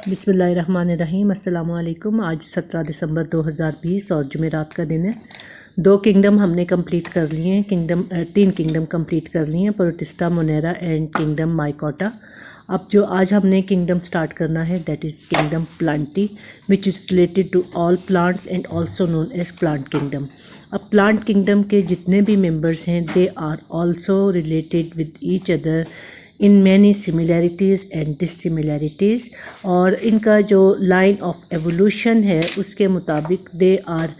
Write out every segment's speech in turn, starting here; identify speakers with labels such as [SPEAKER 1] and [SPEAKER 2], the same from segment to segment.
[SPEAKER 1] बिस्मिल्लाहिर्रहमानिर्रहीम। अस्सलाम वालेकुम। आज 17 दिसंबर 2020 और जुमेरात का दिन है। 2 किंगडम हमने कंप्लीट कर लिए हैं। 3 किंगडम कंप्लीट कर लिए हैं, Protista, Monera and kingdom Mycota. अब जो आज हमने किंगडम स्टार्ट करना है that is kingdom Plantae which is related to all plants and also known as plant kingdom. अब प्लांट किंगडम के जितने भी मेंबर्स हैं they are also related with each other in many similarities and dissimilarities, और इनका जो line of evolution है उसके मुताबिक they are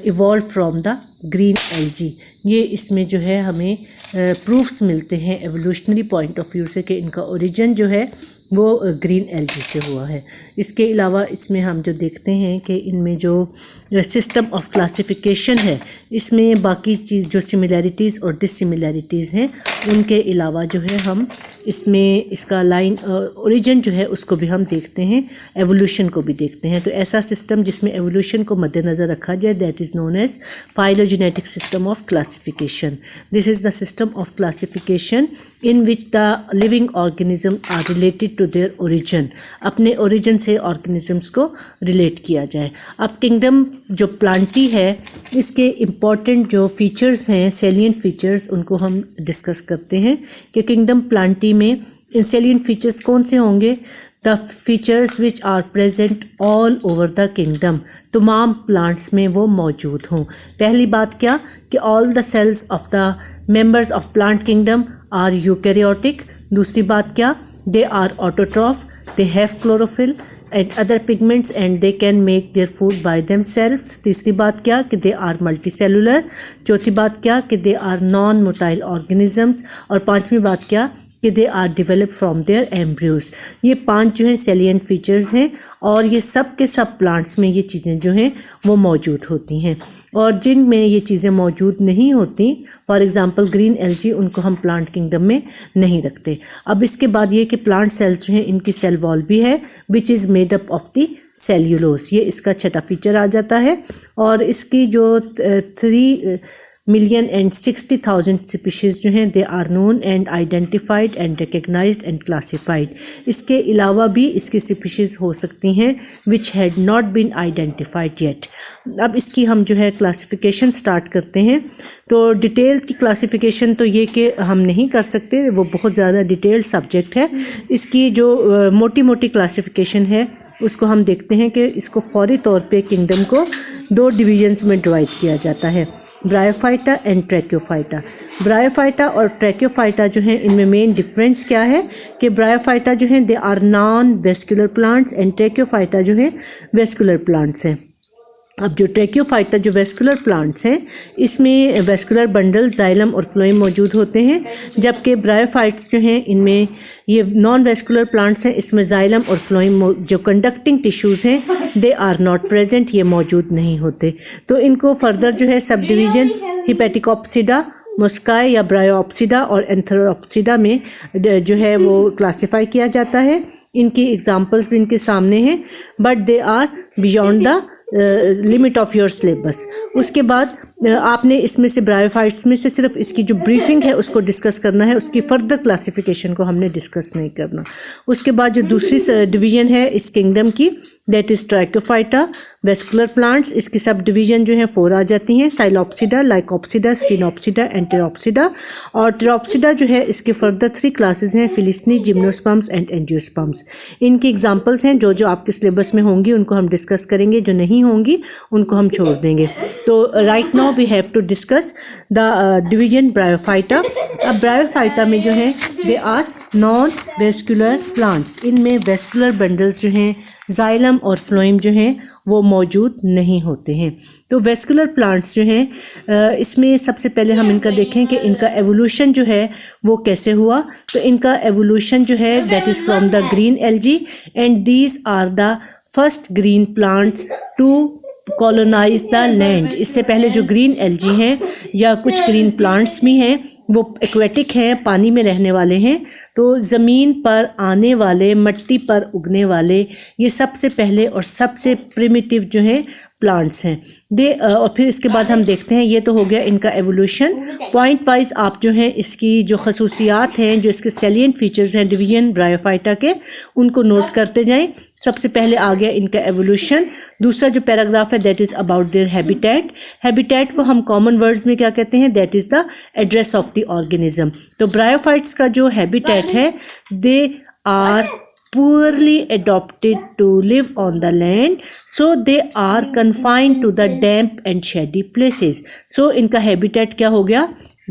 [SPEAKER 1] evolve from the green algae. ये इसमें जो है हमें प्रूफ्स मिलते हैं एवोल्यूशनरी पॉइंट ऑफ व्यू से कि इनका ओरिजिन जो है वो ग्रीन एल्गी से हुआ है। इसके अलावा इसमें हम जो देखते हैं कि इनमें जो सिस्टम ऑफ क्लासिफिकेशन है इसमें बाकी चीज़ जो सिमिलैरिटीज़ और डिससिमिलैरिटीज़ हैं उनके अलावा जो है हम इसमें इसका लाइन ओरिजिन जो है उसको भी हम देखते हैं, एवोल्यूशन को भी देखते हैं। तो ऐसा सिस्टम जिसमें एवोल्यूशन को मद्देनज़र रखा जाए that is known as phylogenetic system of classification. This is the system of classification in which the living organism are related to their origin. अपने ओरिजिन से ऑर्गेनिजम्स को रिलेट किया जाए। अब किंगडम जो प्लांटी है इसके इम्पॉर्टेंट जो फीचर्स हैं, सैलिएंट फीचर्स, उनको हम डिस्कस करते हैं कि किंगडम प्लांटी में इन सैलिएंट फीचर्स कौन से होंगे। The features which are present all over the kingdom, तमाम प्लांट्स में वो मौजूद हों। पहली बात क्या कि all the cells of the members of plant kingdom are eukaryotic. दूसरी बात क्या, they are autotroph, they have chlorophyll and other pigments and they can make their food by themselves। तीसरी बात क्या कि they are multicellular। चौथी बात क्या कि they are non-motile organisms। और पांचवी बात क्या कि they are developed from their embryos। ये 5 जो हैं salient features हैं और ये सब के सब प्लांट्स में ये चीज़ें जो हैं वो मौजूद होती हैं। और जिनमें ये चीज़ें मौजूद नहीं होती, फॉर एग्ज़ाम्पल ग्रीन एल्गी, उनको हम प्लांट किंगडम में नहीं रखते। अब इसके बाद ये कि प्लांट सेल्स जो हैं इनकी सेल वॉल भी है which is made up of the cellulose. ये इसका छठा फीचर आ जाता है। और इसकी जो 3,060,000 स्पीशीज़ जो हैं they are known and identified and recognised and classified. इसके अलावा भी इसकी स्पीशीज़ हो सकती हैं which had not been identified yet. अब इसकी हम जो है क्लासिफिकेशन स्टार्ट करते हैं। तो डिटेल की क्लासिफिकेशन तो ये कि हम नहीं कर सकते, वो बहुत ज़्यादा डिटेल्ड सब्जेक्ट है। इसकी जो मोटी मोटी क्लासिफिकेशन है उसको हम देखते हैं कि इसको फौरी तौर पे किंगडम को 2 डिवीजन्स में डिवाइड किया जाता है, ब्रायोफाइटा एंड ट्रैक्योफाइटा। ब्रायोफाइटा और ट्रैक्योफाइटा जो हैं इनमें मेन डिफरेंस क्या है कि ब्रायोफाइटा जो हैं they are non vascular plants and Tracheophyta जो हैं वेस्कुलर प्लांट्स हैं। अब जो ट्रैक्योफाइटा जो वेस्कुलर प्लांट्स हैं इसमें वेस्कुलर बंडल, जाइलम और फ्लोएम मौजूद होते हैं, जबकि ब्रायोफाइट्स जो हैं इनमें ये नॉन वेस्कुलर प्लांट्स हैं, इसमें जाइलम और फ्लोएम जो कंडक्टिंग टिश्यूज़ हैं दे आर नॉट प्रेजेंट, ये मौजूद नहीं होते। तो इनको फर्दर जो है सब डिवीज़न हिपैटिकोप्सिडा, मुस्काई या ब्रायोप्सिडा और एंथेरोप्सिडा में जो है वो क्लासिफाई किया जाता है। इनकी एग्जांपल्स भी इनके सामने हैं, but they are beyond the limit of your syllabus. उसके बाद आपने इसमें से ब्रायोफाइट्स में से सिर्फ इसकी जो ब्रीफिंग है उसको डिस्कस करना है, उसकी फर्दर क्लासिफिकेशन को हमने डिस्कस नहीं करना। उसके बाद जो दूसरी डिवीज़न है इस किंगडम की दैट इज़ ट्रैक्योफाइटा, वेस्कुलर प्लांट्स। इसकी सब डिवीज़न जो है 4 आ जाती हैं, साइलोप्सिडा, लाइकोप्सिडा, स्फिनोप्सिडा एंड टेरोप्सिडा। और टेरोप्सिडा जो है इसके फर्दर 3 क्लासेस हैं, फिलिस्नी, जिम्नोस्पर्म्स एंड एंजियोस्पर्म्स। इनकी एग्जांपल्स हैं जो जो आपके सिलेबस में होंगी उनको हम डिस्कस करेंगे, जो नहीं होंगी उनको हम छोड़ देंगे। तो right now we have to discuss the division Bryophyta. अब ब्रायोफाइटा में जो है they are non vascular plants, इनमें वेस्कुलर बंडल्स जो हैं, जाइलम और फ्लोएम जो हैं वो मौजूद नहीं होते हैं। तो वेस्कुलर प्लांट्स जो हैं इसमें सबसे पहले हम इनका देखें कि इनका एवोल्यूशन जो है वो कैसे हुआ। तो इनका एवोल्यूशन जो है that is from the green algae and these are the first green plants to colonise the land. इससे पहले जो ग्रीन एल्गी हैं या कुछ ग्रीन प्लांट्स भी हैं वो एक्वेटिक हैं, पानी में रहने वाले हैं। तो ज़मीन पर आने वाले, मिट्टी पर उगने वाले ये सबसे पहले और सबसे प्रिमिटिव जो हैं प्लांट्स हैं और फिर इसके बाद हम देखते हैं, ये तो हो गया इनका एवोल्यूशन। पॉइंट वाइज आप जो है इसकी जो खसूसियात हैं, जो इसके सैलिएंट फीचर्स हैं डिवीजन ब्रायोफाइटा के, उनको नोट करते जाएं सबसे पहले आ गया इनका एवोल्यूशन। दूसरा जो पैराग्राफ है that is about their habitat. Habitat को हम कॉमन वर्ड्स में क्या कहते हैं, that is the address of the organism. तो ब्रायोफाइट्स का जो हैबिटेट है, they are poorly adapted to live on the land, so they are confined to the damp and shady places. So इनका habitat क्या हो गया,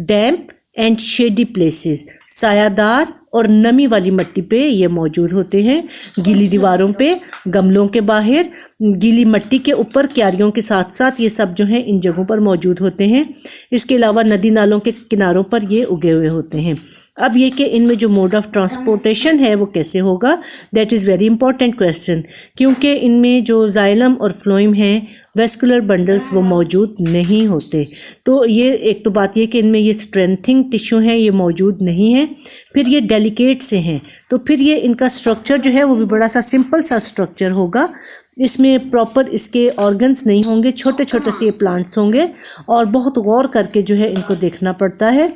[SPEAKER 1] damp and shady places, सायादार और नमी वाली मिट्टी पे ये मौजूद होते हैं, गीली दीवारों पे, गमलों के बाहर, गीली मिट्टी के ऊपर, क्यारियों के साथ साथ ये सब जो है इन जगहों पर मौजूद होते हैं। इसके अलावा नदी नालों के किनारों पर ये उगे हुए होते हैं। अब ये कि इनमें जो मोड ऑफ ट्रांसपोर्टेशन है वो कैसे होगा, that is very important question, क्योंकि इनमें जो जाइलम और फ्लोइम है, वेस्कुलर बंडल्स वो मौजूद नहीं होते। तो ये एक तो बात ये कि इनमें ये स्ट्रेंथिंग टिश्यू हैं ये मौजूद नहीं है। फिर ये डेलिकेट से हैं, तो फिर ये इनका स्ट्रक्चर जो है वो भी बड़ा सा सिंपल सा स्ट्रक्चर होगा। इसमें प्रॉपर इसके ऑर्गन्स नहीं होंगे, छोटे छोटे से ये प्लांट्स होंगे और बहुत गौर करके जो है इनको देखना पड़ता है।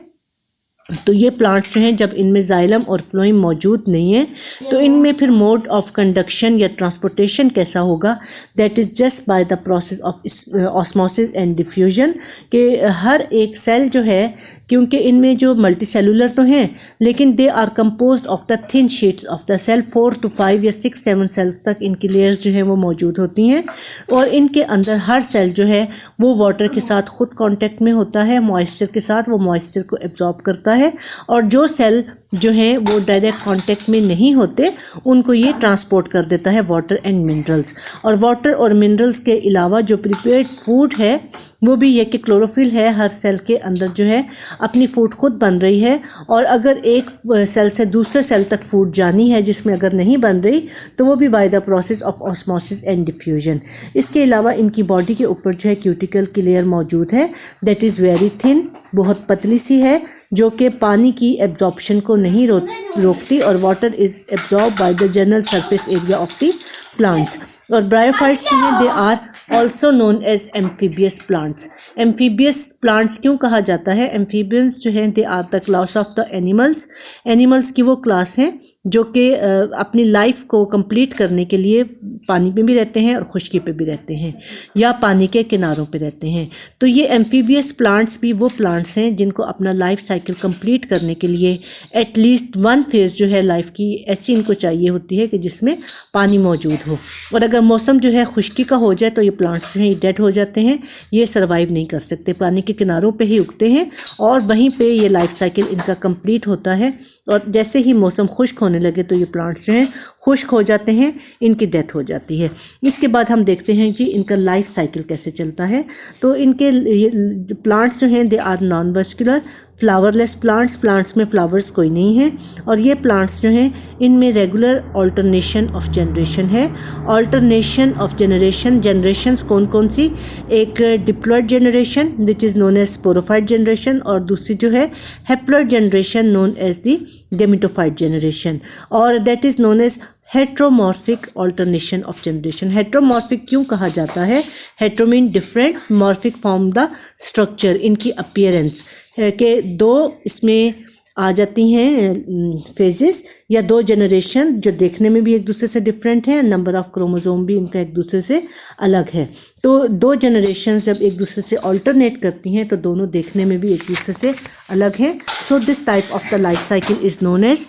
[SPEAKER 1] तो ये प्लांट्स जो हैं जब इनमें जाइलम और फ्लोइम मौजूद नहीं है तो इनमें फिर मोड ऑफ कंडक्शन या ट्रांसपोर्टेशन कैसा होगा, that is just by the process of osmosis and diffusion. कि हर एक सेल जो है, क्योंकि इनमें जो मल्टी सेलुलर तो हैं लेकिन they are composed of the thin sheets of the cell, 4 to 5 या 6-7 सेल्स तक इनकी लेयर्स जो है वो मौजूद होती हैं। और इनके अंदर हर सेल जो है वो वाटर के साथ खुद कांटेक्ट में होता है, मॉइस्चर के साथ, वो मॉइस्चर को एब्जॉर्ब करता है। और जो सेल जो है वो डायरेक्ट कांटेक्ट में नहीं होते उनको ये ट्रांसपोर्ट कर देता है वाटर एंड मिनरल्स। और वाटर और मिनरल्स के अलावा जो प्रिपेयर्ड फूड है वो भी ये कि क्लोरोफिल है हर सेल के अंदर जो है अपनी फूड खुद बन रही है। और अगर एक सेल से दूसरे सेल तक फूड जानी है जिसमें अगर नहीं बन रही तो वो भी by the process of osmosis and diffusion. इसके अलावा इनकी बॉडी के ऊपर जो है क्यूटिकल की लेयर मौजूद है, दैट इज़ वेरी थिन, बहुत पतली सी है, जो कि पानी की एब्जॉर्प्शन को नहीं रोकती और water is absorb by the general surface area of the plants. और ब्रायोफाइट्स जो हैं they are also known as amphibious plants. Amphibious plants क्यों कहा जाता है, एम्फीबियंस जो हैं they are the class of the animals. Animals की वो क्लास हैं जो कि अपनी लाइफ को कंप्लीट करने के लिए पानी पे भी रहते हैं और खुश्की पे भी रहते हैं या पानी के किनारों पे रहते हैं। तो ये एम्फीबियस प्लांट्स भी वो प्लांट्स हैं जिनको अपना लाइफ साइकिल कंप्लीट करने के लिए एटलीस्ट वन फेज़ जो है लाइफ की ऐसी इनको चाहिए होती है कि जिसमें पानी मौजूद हो। और अगर मौसम जो है खुश्की का हो जाए तो ये प्लांट्स जो हैं डेड हो जाते हैं, ये सर्वाइव नहीं कर सकते, पानी के किनारों पे ही उगते हैं और वहीं पे ये लाइफ साइकिल इनका कंप्लीट होता है। और जैसे ही मौसम खुश्क होने लगे तो ये प्लांट्स जो हैं खुश्क हो जाते हैं, इनकी डेथ हो जाती है। इसके बाद हम देखते हैं कि इनका लाइफ साइकिल कैसे चलता है। तो इनके प्लांट्स जो हैं they are non vascular flowerless plants, plants में फ्लावर्स कोई नहीं है। और ये प्लांट्स जो हैं इनमें रेगुलर ऑल्टरनेशन ऑफ जनरेशन है। ऑल्टरनेशन ऑफ जनरेशंस कौन कौन सी, एक diploid generation which is known as sporophyte generation और दूसरी जो है haploid generation known as the gametophyte generation, और that is known as heteromorphic alternation of generation. Heteromorphic क्यों कहा जाता है, hetero mean different, morphic form the structure, इनकी अपीयरेंस के दो इसमें आ जाती हैं फेजेस या दो जनरेशन जो देखने में भी एक दूसरे से डिफरेंट है, नंबर ऑफ क्रोमोसोम भी इनका एक दूसरे से अलग है। तो दो जनरेशन्स जब एक दूसरे से ऑल्टरनेट करती हैं तो दोनों देखने में भी एक दूसरे से अलग हैं। So this type of the life cycle is known as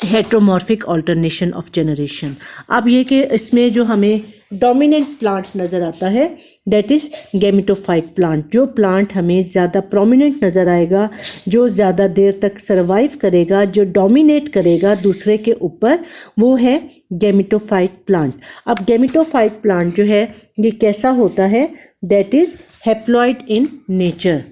[SPEAKER 1] heteromorphic alternation of generation. अब ये कि इसमें जो हमें डोमिनेंट प्लांट नज़र आता है दैट इज़ गेमिटोफाइट प्लांट। जो प्लांट हमें ज़्यादा प्रोमिनेंट नज़र आएगा, जो ज़्यादा देर तक सरवाइव करेगा, जो डोमिनेट करेगा दूसरे के ऊपर, वो है गेमिटोफाइट प्लांट। अब गेमिटोफाइट प्लांट जो है ये कैसा होता है, that is haploid in nature.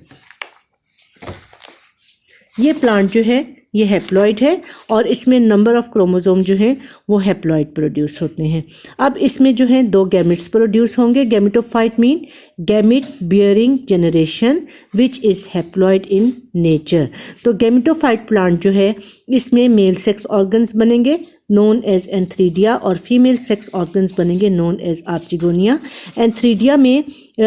[SPEAKER 1] ये प्लांट जो है ये हैप्लॉइड है और इसमें नंबर ऑफ क्रोमोसोम जो हैं वो हैप्लॉइड प्रोड्यूस होते हैं। अब इसमें जो है दो गैमिट्स प्रोड्यूस होंगे। Gametophyte mean gamete bearing generation which is haploid in nature. तो गैमिटोफाइट प्लांट जो है इसमें मेल सेक्स ऑर्गन्स बनेंगे नोन एज एंथ्रीडिया और फीमेल सेक्स ऑर्गन्स बनेंगे नोन एज आर्चिगोनिया। एंथ्रीडिया में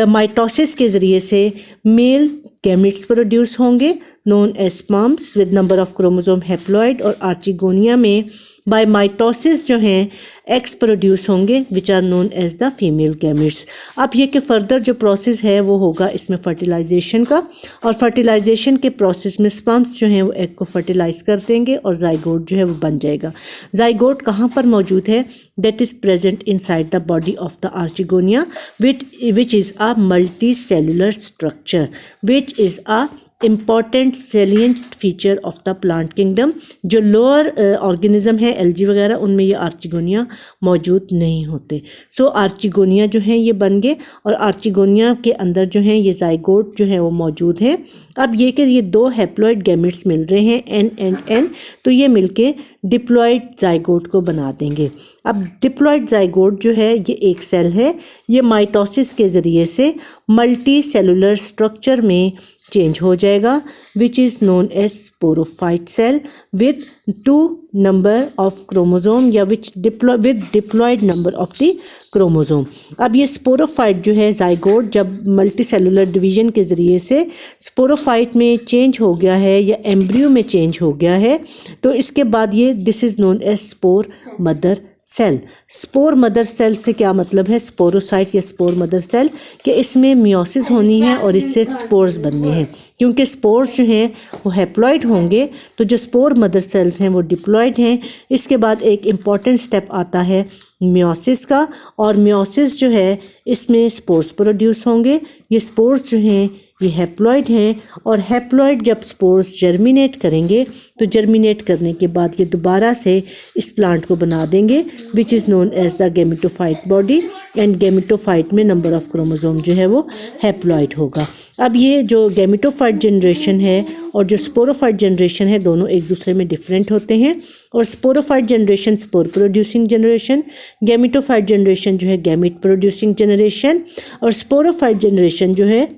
[SPEAKER 1] माइटोसिस के ज़रिए से मेल गैमिट्स प्रोड्यूस होंगे known as sperms with number of chromosome haploid, और आर्चिगोनिया में बाय माइटोसिस जो हैं एग्स प्रोड्यूस होंगे which are known as the female gametes. अब ये कि फर्दर जो प्रोसेस है वो होगा इसमें फर्टिलाइजेशन का, और फर्टिलाइजेशन के प्रोसेस में स्पर्म्स जो हैं वो एग को फर्टिलाइज कर देंगे और जाइगोट जो है वो बन जाएगा। जाइगोट कहाँ पर मौजूद है? That is present inside the body of the archegonia which is a multi cellular structure which is a important salient feature of the plant kingdom. जो लोअर ऑर्गेनिज्म है एल्गी वगैरह उनमें ये आर्चिगोनिया मौजूद नहीं होते। सो आर्चिगोनिया जो है ये बन गए और आर्चिगोनिया के अंदर जो है ये जाइगोट जो है वो मौजूद है। अब ये कि ये दो हैप्लॉइड गैमेट्स मिल रहे हैं एन एंड एन, तो ये मिलके डिप्लॉइड जाइगोट को बना देंगे। अब डिप्लॉइड जाइगोट जो है ये एक सेल है, ये माइटोसिस के ज़रिए से मल्टी सेलुलर स्ट्रक्चर में चेंज हो जाएगा which is known as sporophyte cell with 2 number of chromosome या which with diploid number of the chromosome. अब ये स्पोरोफाइट जो है जाइगोट जब मल्टी सेलुलर डिवीजन के ज़रिए से स्पोरोफाइट में चेंज हो गया है या एम्ब्रियो में चेंज हो गया है, तो इसके बाद ये this is known as spore mother cell. Spore mother cell से क्या मतलब है? स्पोरोसाइट या स्पोर मदर सेल कि इसमें मियोसिस होनी है और इससे स्पोर्स बनने हैं। क्योंकि स्पोर्स जो हैं वो हैप्लॉइड होंगे तो जो स्पोर मदर सेल्स हैं वो डिप्लॉइड हैं। इसके बाद एक इम्पॉर्टेंट स्टेप आता है मियोसिस का, और मियोसिस जो है इसमें स्पोर्स प्रोड्यूस होंगे। ये स्पोर्स जो हैं ये हैप्लॉइड हैं और हैप्लॉइड जब स्पोर्स जर्मिनेट करेंगे तो जर्मिनेट करने के बाद ये दोबारा से इस प्लांट को बना देंगे which is known as the gametophyte body, and gametophyte में नंबर ऑफ क्रोमोसोम जो है वो हैप्लॉइड होगा। अब ये जो गैमेटोफाइट जनरेशन है और जो स्पोरोफाइट जनरेशन है दोनों एक दूसरे में डिफरेंट होते हैं। और sporophyte generation spore producing generation, gametophyte generation जो है गैमेट प्रोड्यूसिंग जनरेशन, और स्पोरोफाइट जनरेशन जो है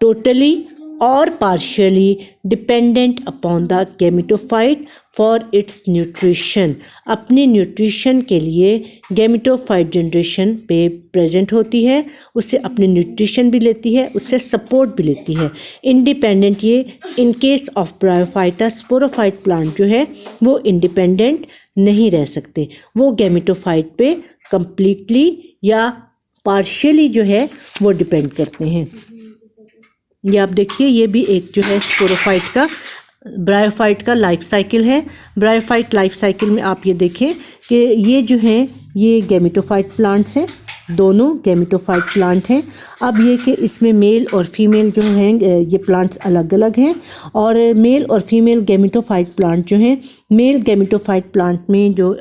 [SPEAKER 1] totally or partially dependent upon the gametophyte for its nutrition। अपने न्यूट्रिशन के लिए गैमेटोफाइट जनरेशन पे प्रेजेंट होती है, उससे अपने न्यूट्रिशन भी लेती है, उससे सपोर्ट भी लेती है। इंडिपेंडेंट ये in case of bryophyta sporophyte plant जो है वो इंडिपेंडेंट नहीं रह सकते, वो गैमेटोफाइट पे कंप्लीटली या पार्शियली जो है वो डिपेंड करते हैं। ये आप देखिए ये भी एक जो है स्पोरोफाइट का ब्रायोफाइट का लाइफ साइकिल है। ब्रायोफाइट लाइफ साइकिल में आप ये देखें कि ये जो हैं ये गैमेटोफाइट प्लांट्स हैं, दोनों गैमेटोफाइट प्लांट हैं। अब ये कि इसमें मेल और फीमेल जो हैं ये प्लांट्स अलग अलग हैं, और मेल और फीमेल गैमेटोफाइट प्लांट जो हैं, मेल गैमेटोफाइट प्लांट में जो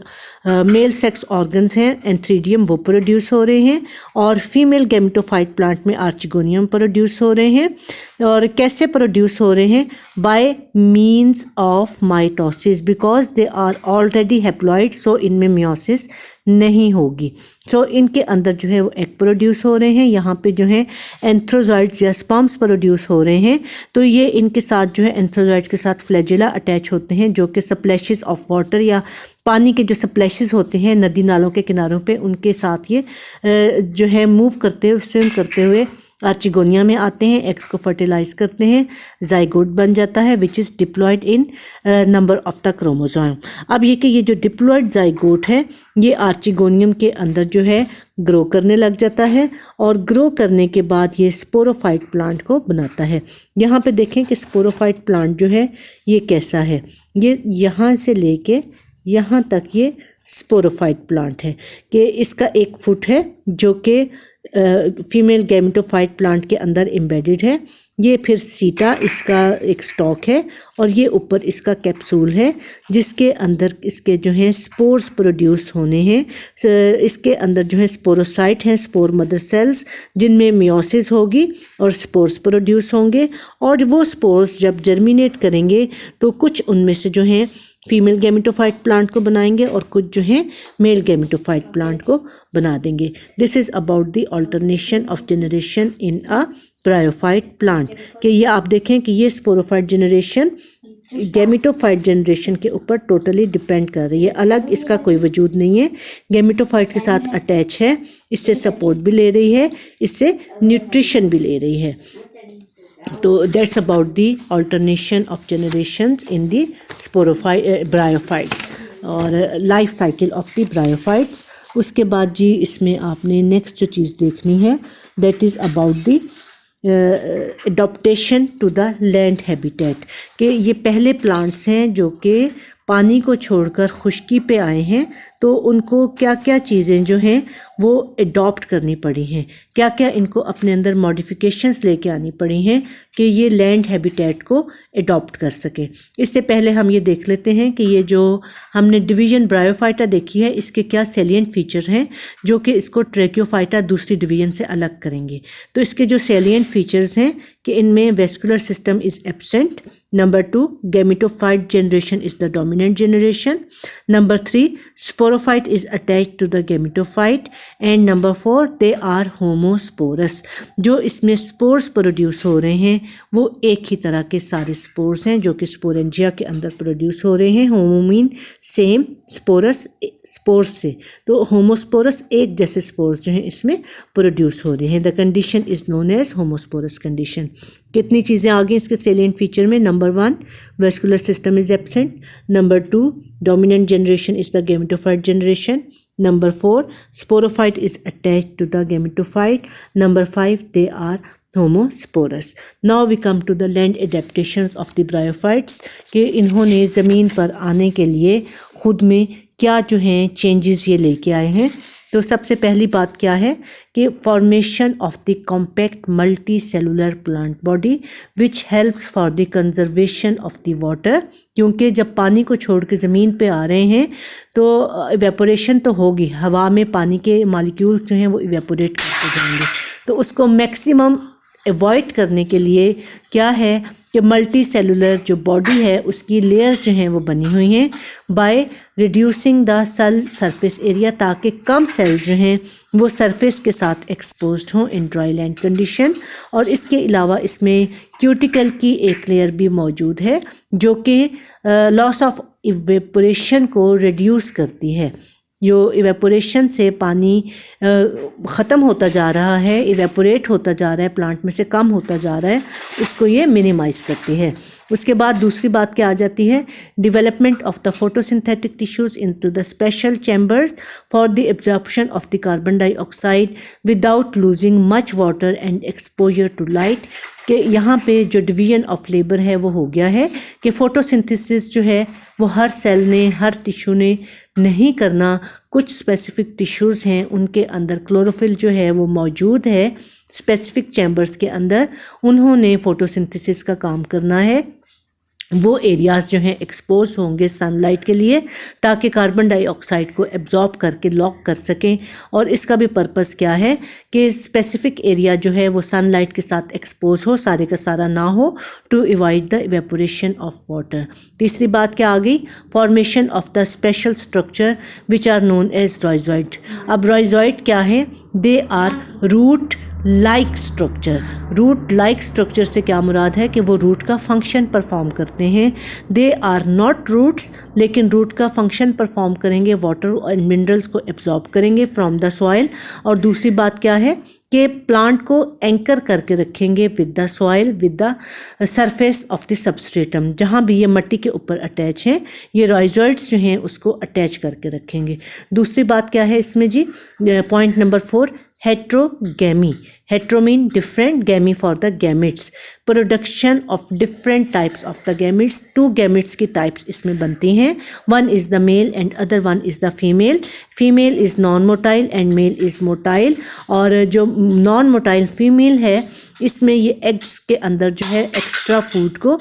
[SPEAKER 1] मेल सेक्स ऑर्गन्स हैं एंथ्रीडियम वो प्रोड्यूस हो रहे हैं, और फीमेल गैमेटोफाइट प्लांट में आर्चिगोनियम प्रोड्यूस हो रहे हैं। और कैसे प्रोड्यूस हो रहे हैं? By means of mitosis, because they are already haploid, so इनमें मियोसिस नहीं होगी। सो इनके अंदर जो है वो एग प्रोड्यूस हो रहे हैं, यहाँ पे जो है एंथ्रोजॉइड्स या स्पर्म्स प्रोड्यूस हो रहे हैं। तो ये इनके साथ जो है एंथ्रोजॉइड के साथ फ्लैजेला अटैच होते हैं जो कि स्प्लैशेस ऑफ वाटर या पानी के जो स्प्लैशेस होते हैं नदी नालों के किनारों पे, उनके साथ ये जो है मूव करते हुए स्विम करते हुए आर्चिगोनिया में आते हैं, एग्स को फर्टिलाइज करते हैं, जाइगोट बन जाता है which is diploid in number of the chromosome. अब ये कि ये जो डिप्लॉयड जाइगोट है ये आर्चिगोनियम के अंदर जो है ग्रो करने लग जाता है, और ग्रो करने के बाद ये स्पोरोफाइट प्लांट को बनाता है। यहाँ पे देखें कि स्पोरोफाइट प्लांट जो है ये कैसा है, ये यहाँ से लेके यहाँ तक ये स्पोरोफाइट प्लांट है कि इसका 1 फुट है जो कि फीमेल गैमेटोफाइट प्लांट के अंदर एम्बेडेड है। ये फिर सीटा इसका एक स्टॉक है, और ये ऊपर इसका कैप्सूल है जिसके अंदर इसके जो हैं स्पोर्स प्रोड्यूस होने हैं। इसके अंदर जो है स्पोरोसाइट हैं, स्पोर मदर सेल्स, जिनमें मियोसिस होगी और स्पोर्स प्रोड्यूस होंगे, और वो स्पोर्स जब जर्मिनेट करेंगे तो कुछ उनमें से जो हैं फीमेल गैमेटोफाइट प्लांट को बनाएंगे और कुछ जो हैं मेल गैमेटोफाइट प्लांट को बना देंगे। This is about the alternation of generation in a bryophyte plant. कि ये आप देखें कि ये स्पोरोफाइट जनरेशन गैमेटोफाइट जनरेशन के ऊपर टोटली डिपेंड कर रही है, अलग इसका कोई वजूद नहीं है, गैमेटोफाइट के साथ अटैच है, इससे सपोर्ट भी ले रही है, इससे न्यूट्रिशन भी ले रही है। तो that's about the alternation of generations in the bryophytes. और life cycle of the bryophytes. उसके बाद जी इसमें आपने नेक्स्ट जो चीज़ देखनी है that is about the adaptation to the land habitat, कि ये पहले प्लांट्स हैं जो कि पानी को छोड़कर खुश्की पे आए हैं, तो उनको क्या क्या चीज़ें जो हैं वो अडॉप्ट करनी पड़ी हैं, क्या क्या इनको अपने अंदर मॉडिफिकेशंस लेके आनी पड़ी हैं कि ये लैंड हैबिटेट को अडॉप्ट कर सके। इससे पहले हम ये देख लेते हैं कि ये जो हमने डिवीजन ब्रायोफाइटा देखी है इसके क्या सैलिएंट फीचर हैं जो कि इसको ट्रैकियोफाइटा दूसरी डिवीजन से अलग करेंगे। तो इसके जो सैलिएंट फीचर्स हैं कि इनमें vascular system is absent, number 2 gametophyte generation is the dominant generation, number 3 sporophyte is attached to the gametophyte, and number 4 they are homosporous. जो इसमें स्पोर्स प्रोड्यूस हो रहे हैं वो एक ही तरह के सारे स्पोर्स हैं जो कि स्पोरेंजिया के अंदर प्रोड्यूस हो रहे हैं। Homo mean same, sporous spores से, तो होमोस्पोरस एक जैसे स्पोर्स जो हैं इसमें प्रोड्यूस हो रहे हैं। The condition is known as homosporous condition. कितनी चीज़ें आ गई इसके सैलिएंट फीचर में? Number 1 vascular system is absent, number 2 dominant generation is the gametophyte generation, number 4 sporophyte is attached to the gametophyte, number 5 they are homosporous. Now we come to the land adaptations of the bryophytes, कि इन्होंने ज़मीन पर आने के लिए ख़ुद में क्या जो हैं चेंजेस ये लेके आए हैं। तो सबसे पहली बात क्या है कि formation of the compact multi cellular plant body which helps for the conservation of the water, क्योंकि जब पानी को छोड़ के ज़मीन पे आ रहे हैं तो इवेपोरेशन तो होगी, हवा में पानी के मॉलिक्यूल्स जो हैं वो इवेपोरेट करते जाएंगे, तो उसको मैक्सिमम अवॉइड करने के लिए क्या है कि मल्टी सेलुलर जो बॉडी है उसकी लेयर्स जो हैं वो बनी हुई हैं by reducing the cell surface area, ताकि कम सेल्स जो हैं वो सरफेस के साथ एक्सपोज्ड हों इन ड्राई लैंड कंडीशन। और इसके अलावा इसमें क्यूटिकल की एक लेयर भी मौजूद है जो कि लॉस ऑफ इवेपोरेशन को रिड्यूस करती है। जो इवेपोरेशन से पानी ख़त्म होता जा रहा है, इवेपोरेट होता जा रहा है, प्लांट में से कम होता जा रहा है, उसको ये मिनिमाइज़ करती है। उसके बाद दूसरी बात क्या आ जाती है? Development of the photosynthetic tissues into the special chambers for the absorption of the carbon dioxide without losing much water and exposure to light, कि यहाँ पे जो डिवीजन ऑफ लेबर है वो हो गया है कि फ़ोटोसिंथेसिस जो है वो हर सेल ने, हर टिश्यू ने नहीं करना। कुछ स्पेसिफिक टिश्यूज़ हैं उनके अंदर क्लोरोफिल जो है वो मौजूद है स्पेसिफिक चैम्बर्स के अंदर, उन्होंने फ़ोटोसिंथेसिस का काम करना है। वो एरियाज़ जो हैं एक्सपोज होंगे सनलाइट के लिए ताकि कार्बन डाइऑक्साइड को एब्जॉर्ब करके लॉक कर सकें। और इसका भी पर्पस क्या है कि स्पेसिफिक एरिया जो है वो सनलाइट के साथ एक्सपोज हो, सारे का सारा ना हो, to avoid the evaporation of water. तीसरी बात क्या आ गई? Formation of the special structure which are known as rhizoid. अब राइजॉइड क्या है? They are root like structure. Root like structure से क्या मुराद है कि वो रूट का फंक्शन परफॉर्म करते हैं। दे आर नॉट रूट्स, लेकिन रूट का फंक्शन परफॉर्म करेंगे, वाटर एंड मिनरल्स को एब्जॉर्ब करेंगे फ्रॉम द सॉइल। और दूसरी बात क्या है कि प्लांट को एंकर करके रखेंगे with the soil, with the surface of the substratum. जहाँ भी ये मिट्टी के ऊपर अटैच हैं ये राइजॉइड्स जो हैं उसको अटैच करके रखेंगे। दूसरी बात क्या है इसमें जी? Point number 4 heterogamy. Hetero mean different, gamy for the gametes, production of different types of the gametes. 2 gametes की टाइप्स इसमें बनती हैं, one is the male and other one is the female. Female is non motile and male is motile. और जो non motile female है इसमें ये eggs के अंदर जो है एक्स्ट्रा फूड को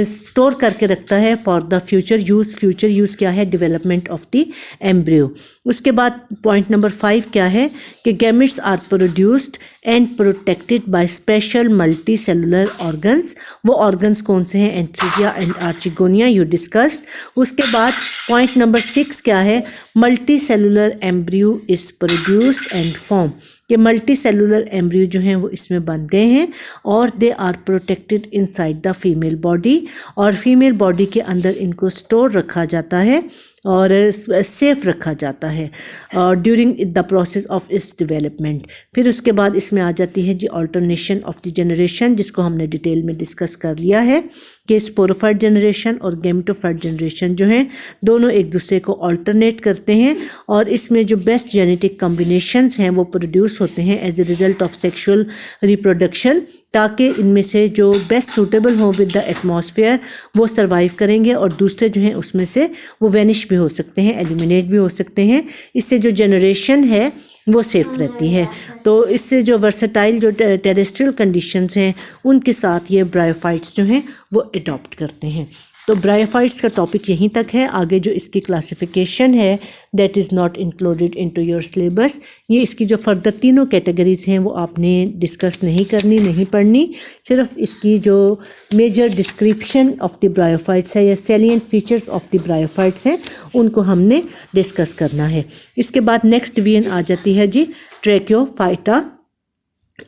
[SPEAKER 1] स्टोर करके रखता है for the future use. Future use क्या है? Development of the embryo. उसके बाद पॉइंट नंबर 5 क्या है कि gametes are produced and protected by special multi cellular organs. वो ऑर्गन्स कौन से हैं? Antheridia and archegonia, you discussed. उसके बाद पॉइंट नंबर 6 क्या है? Multi cellular embryo is produced and form, कि मल्टी सेलुलर एम्ब्रियो जो हैं वो इसमें बन गए हैं और दे are protected inside the female body. और फीमेल बॉडी के अंदर इनको स्टोर रखा जाता है और सेफ रखा जाता है during the process of its development. फिर उसके बाद इसमें आ जाती है जी ऑल्टरनेशन ऑफ द जनरेशन, जिसको हमने डिटेल में डिस्कस कर लिया है। कि स्पोरोफाइट जनरेशन और गैमेटोफाइट जनरेशन जो हैं दोनों एक दूसरे को अल्टरनेट करते हैं और इसमें जो बेस्ट जेनेटिक कॉम्बिनेशंस हैं वो प्रोड्यूस होते हैं as a result of sexual reproduction, ताकि इनमें से जो बेस्ट सूटेबल हो विद द एटमॉस्फेयर वो सर्वाइव करेंगे और दूसरे जो हैं उसमें से वो वैनिश भी हो सकते हैं, एलिमिनेट भी हो सकते हैं। इससे जो जनरेशन है वो सेफ रहती है। तो इससे जो वर्सेटाइल जो टेरेस्ट्रियल कंडीशंस हैं उनके साथ ये ब्रायोफाइट्स जो हैं वो अडॉप्ट करते हैं। तो ब्रायोफाइट्स का टॉपिक यहीं तक है। आगे जो इसकी क्लासिफिकेशन है that is not included into your syllabus. ये इसकी जो फर्दर तीनों कैटेगरीज हैं वो आपने डिस्कस नहीं करनी, नहीं पढ़नी। सिर्फ इसकी जो major description of the bryophytes है या salient features of the bryophytes हैं उनको हमने डिस्कस करना है। इसके बाद नेक्स्ट डिवीजन आ जाती है जी ट्रैकियोफाइटा।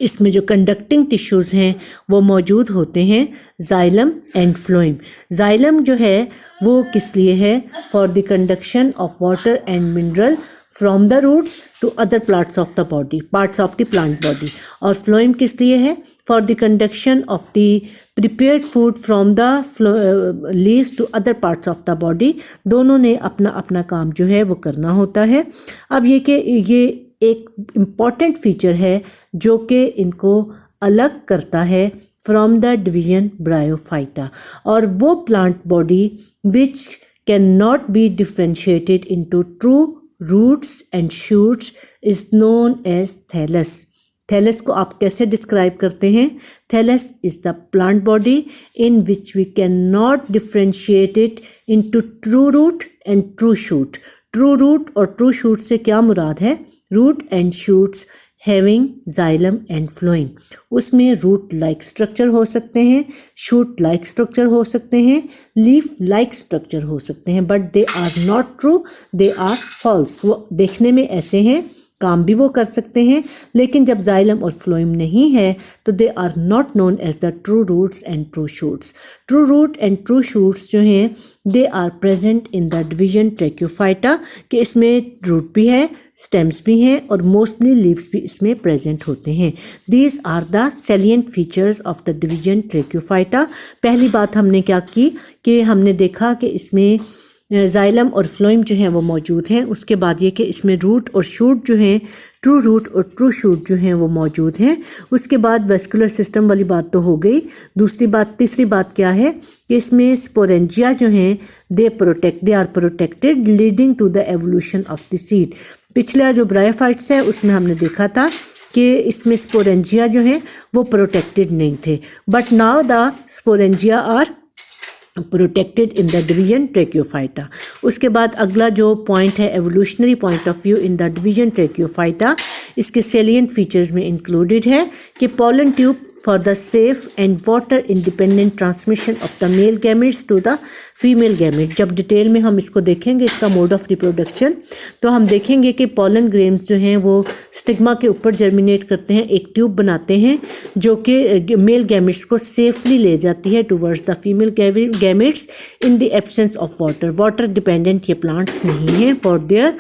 [SPEAKER 1] इसमें जो कंडक्टिंग टिश्यूज़ हैं वो मौजूद होते हैं जाइलम एंड फ्लोएम। जाइलम जो है वो किस लिए है? For the conduction of water and mineral from the roots to other parts of the body, parts of the plant body. और फ्लोएम किस लिए है? For the conduction of the prepared food from the leaves to other parts of the body. दोनों ने अपना अपना काम जो है वो करना होता है। अब ये एक इम्पॉर्टेंट फीचर है जो कि इनको अलग करता है फ्रॉम द डिवीजन ब्रायोफाइटा। और वो plant body which can not be differentiated into true roots and shoots is known as thallus. Thallus को आप कैसे डिस्क्राइब करते हैं? Thallus is the plant body in which we can not differentiate it into true root and true shoot. True root और true shoot से क्या मुराद है? Root and shoots having xylem and phloem. उसमें रूट लाइक स्ट्रक्चर हो सकते हैं, shoot like structure हो सकते हैं, लीफ लाइक स्ट्रक्चर हो सकते हैं, but they are not true, they are false. वो देखने में ऐसे हैं, काम भी वो कर सकते हैं, लेकिन जब जाइलम और फ्लोएम नहीं है तो they are not known as the true roots and true shoots. True root and true shoots जो हैं they are present in the division Tracheophyta, कि इसमें रूट भी है, स्टेम्स भी हैं और मोस्टली लीव्स भी इसमें प्रेजेंट होते हैं। These are the salient features of the division Tracheophyta. पहली बात हमने क्या की कि हमने देखा कि इसमें जाइलम और फ्लोएम जो हैं वो मौजूद हैं। उसके बाद ये कि इसमें रूट और शूट जो हैं, ट्रू रूट और ट्रू शूट जो हैं वो मौजूद हैं। उसके बाद वेस्कुलर सिस्टम वाली बात तो हो गई। तीसरी बात क्या है कि इसमें स्पोरेंजिया जो हैं they are protected leading to the evolution of the seed. पिछला जो ब्रायोफाइट्स है उसमें हमने देखा था कि इसमें स्पोरेंजिया जो हैं वो प्रोटेक्टेड नहीं थे, but now the sporangia are protected in the division Tracheophyta. उसके बाद अगला जो पॉइंट है evolutionary point of view in the division Tracheophyta, इसके सैलिएंट फीचर्स में इंक्लूडेड है कि pollen tube for the safe and water independent transmission of the male gametes to the female gamete. जब डिटेल में हम इसको देखेंगे इसका मोड ऑफ रिप्रोडक्शन, तो हम देखेंगे कि पोलन ग्रेन्स जो हैं वो स्टिग्मा के ऊपर जर्मिनेट करते हैं, एक ट्यूब बनाते हैं जो कि मेल गैमेट्स को सेफली ले जाती है towards the female gametes in the absence of water. Water dependent ये प्लांट्स नहीं हैं फॉर देयर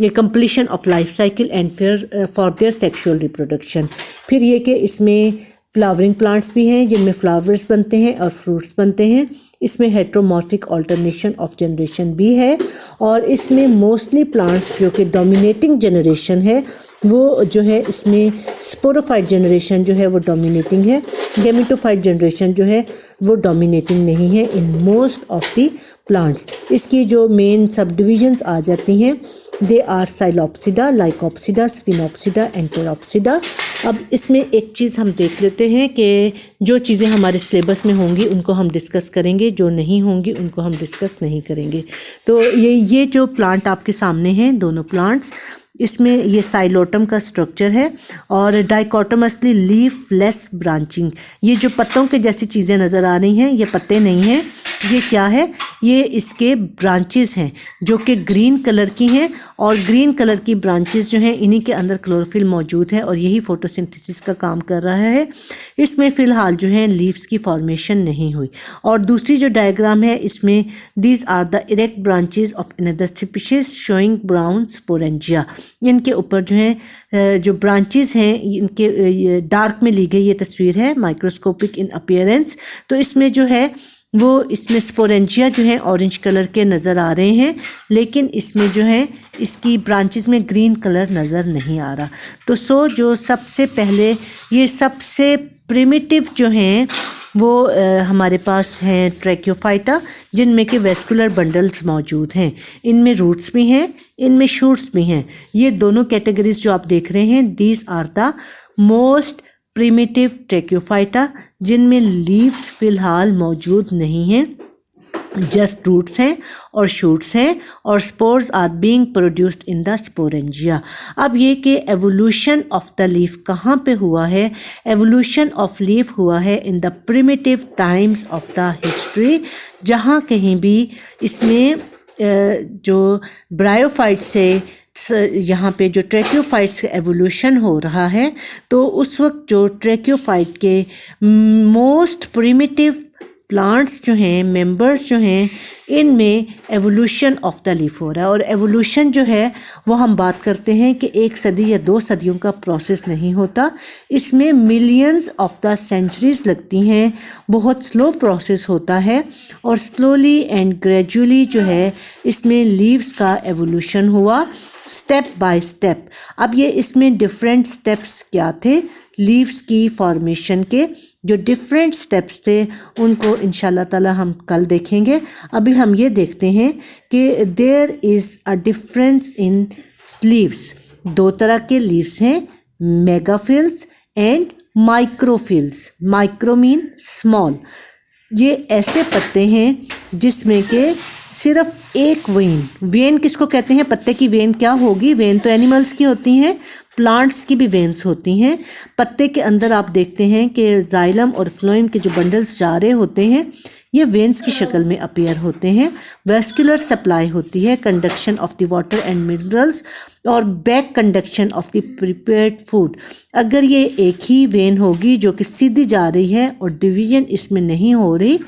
[SPEAKER 1] ये completion of life cycle and फिर फॉर देयर सेक्सुअल रिप्रोडक्शन। फिर ये कि इसमें फ्लावरिंग प्लांट्स भी हैं जिनमें फ्लावर्स बनते हैं और फ्रूट्स बनते हैं। इसमें हेट्रोमॉर्फिक ऑल्टरनेशन ऑफ जनरेशन भी है और इसमें मोस्टली प्लांट्स जो कि डोमिनेटिंग जनरेशन है वो जो है इसमें स्पोरोफाइट जनरेशन जो है वो डोमिनेटिंग है, गैमेटोफाइट जनरेशन जो है वो डोमिनेटिंग नहीं है in most of the plants. इसकी जो मेन सब डिविजन्स आ जाती हैं दे आर साइलोप्सिडा, लाइकोप्सिडा, स्फिनोप्सिडा, एंटेरोप्सिडा। अब इसमें एक चीज़ हम देख लेते हैं कि जो चीज़ें हमारे सिलेबस में होंगी उनको हम डिस्कस करेंगे, जो नहीं होंगी उनको हम डिस्कस नहीं करेंगे। तो ये जो प्लांट आपके सामने हैं दोनों प्लांट्स, इसमें ये साइलोटम का स्ट्रक्चर है और डाइकोटोमसली लीफ लेस ब्रांचिंग। ये जो पत्तों के जैसी चीज़ें नज़र आ रही हैं ये पत्ते नहीं हैं, ये क्या है? ये इसके ब्रांचेस हैं जो कि ग्रीन कलर की हैं और ग्रीन कलर की ब्रांचेस जो हैं इन्हीं के अंदर क्लोरोफिल मौजूद है और यही फोटोसिंथेसिस का काम कर रहा है। इसमें फ़िलहाल जो है लीव्स की फॉर्मेशन नहीं हुई। और दूसरी जो डायग्राम है इसमें these are the erect branches of another species showing brown sporangia. इनके ऊपर जो है जो ब्रांचेस हैं इनके डार्क में ली गई ये तस्वीर है, माइक्रोस्कोपिक इन अपीयरेंस। तो इसमें जो है वो इसमें स्पोरेंजिया जो है ऑरेंज कलर के नज़र आ रहे हैं, लेकिन इसमें जो है इसकी ब्रांचेस में ग्रीन कलर नज़र नहीं आ रहा। तो जो सबसे पहले ये सबसे प्रिमिटिव जो हैं वो हमारे पास हैं ट्रैक्योफाइटा, जिनमें के वेस्कुलर बंडल्स मौजूद हैं। इनमें रूट्स भी हैं, इनमें शूट्स भी हैं। ये दोनों कैटेगरीज जो आप देख रहे हैं, these are the most primitive Tracheophyta, जिनमें लीव्स फिलहाल मौजूद नहीं हैं, जस्ट रूट्स हैं और शूट्स हैं, और spores are being produced in the sporangia. अब ये कि एवोल्यूशन ऑफ द लीफ कहाँ पे हुआ है? एवोल्यूशन ऑफ लीफ हुआ है in the primitive times of the history, जहाँ कहीं भी इसमें जो ब्रायोफाइट से यहाँ पे जो ट्रैक्योफाइट्स का एवोल्यूशन हो रहा है, तो उस वक्त जो ट्रैक्योफाइट के मोस्ट प्रिमिटिव प्लांट्स जो हैं, मेंबर्स जो हैं, इनमें एवोल्यूशन ऑफ द लीफ हो रहा है। और एवोल्यूशन जो है वो हम बात करते हैं कि 1 सदी या 2 सदियों का प्रोसेस नहीं होता, इसमें मिलियंस ऑफ द सेंचुरीज लगती हैं, बहुत स्लो प्रोसेस होता है, और स्लोली एंड ग्रेजुअली जो है इसमें लीव्स का एवोल्यूशन हुआ स्टेप बाय स्टेप। अब ये इसमें डिफरेंट स्टेप्स क्या थे लीव्स की फॉर्मेशन के, जो डिफरेंट स्टेप्स थे उनको इंशाल्लाह ताला हम कल देखेंगे। अभी हम ये देखते हैं कि there is a difference in leaves. 2 तरह के लीव्स हैं, megaphylls and microphylls. Micro mean small. ये ऐसे पत्ते हैं जिसमें के सिर्फ एक वेन किसको कहते हैं? पत्ते की वेन क्या होगी? वेन तो एनिमल्स की होती हैं, प्लांट्स की भी वेन्स होती हैं। पत्ते के अंदर आप देखते हैं कि जाइलम और फ्लोएम के जो बंडल्स जा रहे होते हैं, ये वेन्स की शक्ल में अपीयर होते हैं। वेस्कुलर सप्लाई होती है, conduction of the water and minerals, और back conduction of the prepared food. अगर ये एक ही वेन होगी जो कि सीधी जा रही है और डिवीजन इसमें नहीं हो रही,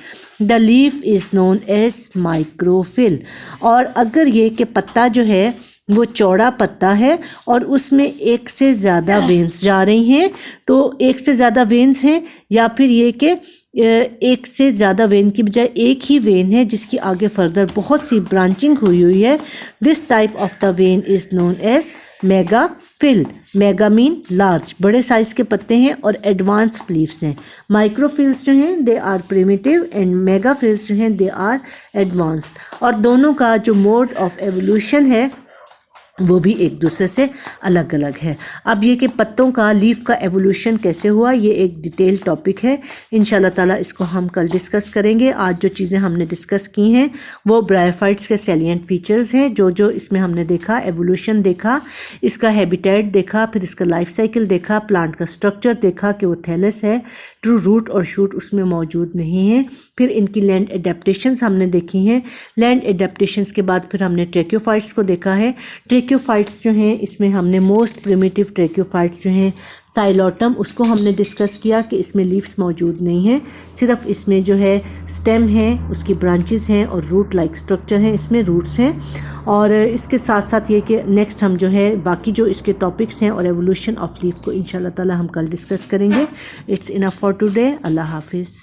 [SPEAKER 1] the leaf is known as microphyll. और अगर ये कि पत्ता जो है वो चौड़ा पत्ता है और उसमें 1 से ज़्यादा वेन्स जा रही हैं, तो 1 से ज़्यादा वेन्स हैं, या फिर ये कि 1 से ज़्यादा वेन की बजाय एक ही वेन है जिसकी आगे फर्दर बहुत सी ब्रांचिंग हुई है, this type of the vein is known as megaphyll. Mega mean large, बड़े साइज़ के पत्ते हैं और एडवांस्ड लीव्स हैं। माइक्रोफिल्स जो हैं दे आर प्रिमिटिव एंड मेगाफिल्स जो हैं दे आर एडवांस्ड। और दोनों का जो मोड ऑफ एवोल्यूशन है वो भी एक दूसरे से अलग अलग है। अब ये कि पत्तों का लीफ का एवोल्यूशन कैसे हुआ, ये एक डिटेल टॉपिक है, इंशाल्लाह ताला इसको हम कल डिस्कस करेंगे। आज जो चीज़ें हमने डिस्कस की हैं वो ब्रायोफाइट्स के सैलिएंट फीचर्स हैं, जो इसमें हमने देखा, एवोल्यूशन देखा, इसका हैबिटेट देखा, फिर इसका लाइफ साइकिल देखा, प्लांट का स्ट्रक्चर देखा कि वो थैलस है, ट्रू रूट और शूट उसमें मौजूद नहीं है, फिर इनकी लैंड एडेप्टेशंस हमने देखी हैं। लैंड एडेप्टेशंस के बाद फिर हमने ट्रैक्योफाइट्स को देखा है। ट्रैक्योफाइट्स जो हैं इसमें हमने मोस्ट प्रिमिटिव ट्रैक्योफाइट्स जो हैं साइलोटम, उसको हमने डिस्कस किया कि इसमें लीव्स मौजूद नहीं हैं, सिर्फ इसमें जो है स्टेम है, उसकी ब्रांचेस हैं और रूट लाइक स्ट्रक्चर हैं, इसमें रूट्स हैं। और इसके साथ साथ ये कि नेक्स्ट हम जो है बाकी जो इसके टॉपिक्स हैं और एवोल्यूशन ऑफ लीफ को इंशाल्लाह ताला हम कल डिस्कस करेंगे। It's enough for today. अल्लाह हाफिज़।